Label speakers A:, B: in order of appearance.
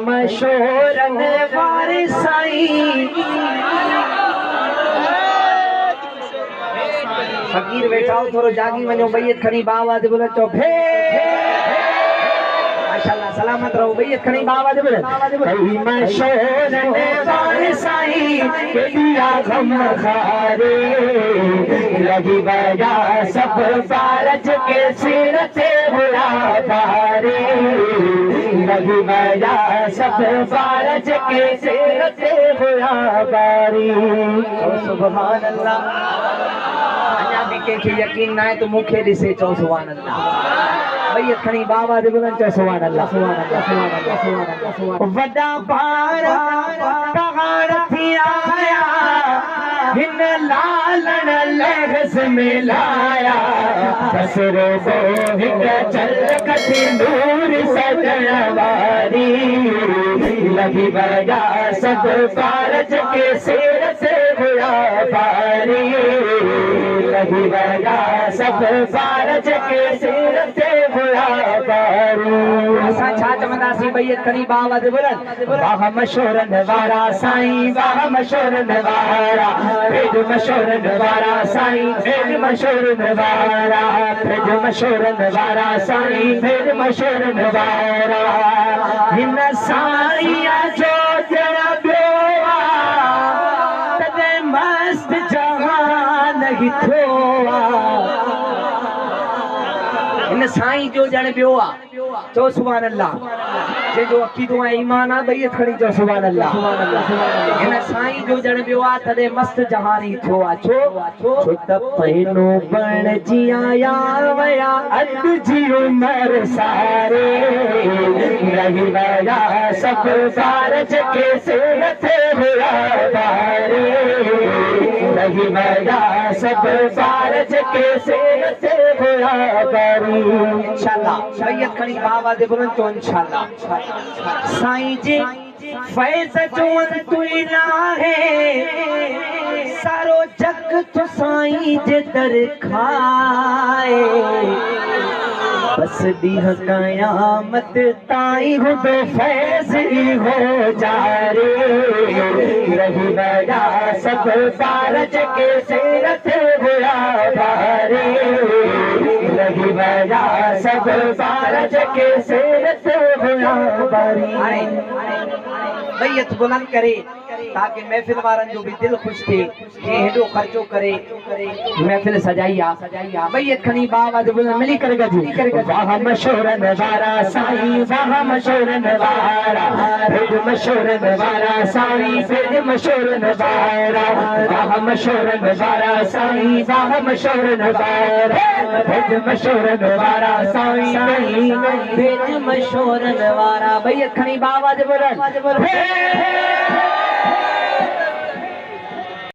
A: मशोरन वारे साईं फकीर वेठा हो थोरो जागी वञो बैयत खणी बावा दे बोले चो भे माशाअल्लाह सलामत रहो बैयत खणी बावा दे बोले कई मशोरन वारे साईं के दिया गम खारे लगी बजा सब फारज के सिर ते हुआ बारे लगी बजा सब फारज के सिर ते हुआ बारी सुभान अल्लाह के यकीन ना है तो मुखे दिसे चो सुभान अल्लाह बैयत खणी बाबा दे बुलंद चो सुभान अल्लाह सुभान अल्लाह सुभान अल्लाह सुभान अल्लाह सुभान वडा पारा पहाड़ थी आया हिन लालन लहस में लाया बसरो को हिक चल कटी नूर सजन वारी लगी बजा सब फारज के सिर से हुआ भारी लगी बजा सब फारज के सिर से हुआ भारी असां छा चवंदासीं बैयत खणी बाबा दे बुलंद वाह मशोरन वारा साईं वाह मशोरन वारा भेज मशोरन वारा साईं भेज मशोरन वारा भेज मशोरन वारा साईं भेज मशोरन वारा हिन साईं जो जड़ा ब्योआ तदे मस्त जहान ही थोआ इन साईं जो जण बियो आ चो सुभान अल्लाह जे जो अकीदो है ईमान आ बैयत खणी चो सुभान अल्लाह इन साईं जो जण बियो आ तदे मस्त जहानी थो आ छो छो त पहिनो बण जी आया वया अद जी उमर सारे रही वया सब फारज के सिर थे हुआ बारे रही वया सब फारज के सिर थे हुआ बारी इंशाअल्लाह बैयत खणी बाबा दे बुलंद तो इंशाअल्लाह साईं जे फैज़ चोन तू इलाहे सारो जग तो साईं जे दर खाए बस दीह कयामत ताई हो दो फैज़ ही हो जा रे रही बजा सब फारज के सिर थे हुआ भारे लगी बजा सब फारज के सिर से हुआ बारी बैयत बुलंद करे ताकि महफिल वारन जो भी दिल खुश थे के हेडो खर्चो करे महफिल सजाइया बैयत खणी बाबा दे बुलंद मिली कर गजू वाह मशोरन वारा साईं वाह मशोरन वारा भेज मशोरन वारा साईं भेज मशोरन वारा वाह मशोरन वारा साईं वाह मशोरन वारा भेज मशोरन वारा साईं भेज मशोरन वारा बैयत खणी बाबा दे बुलंद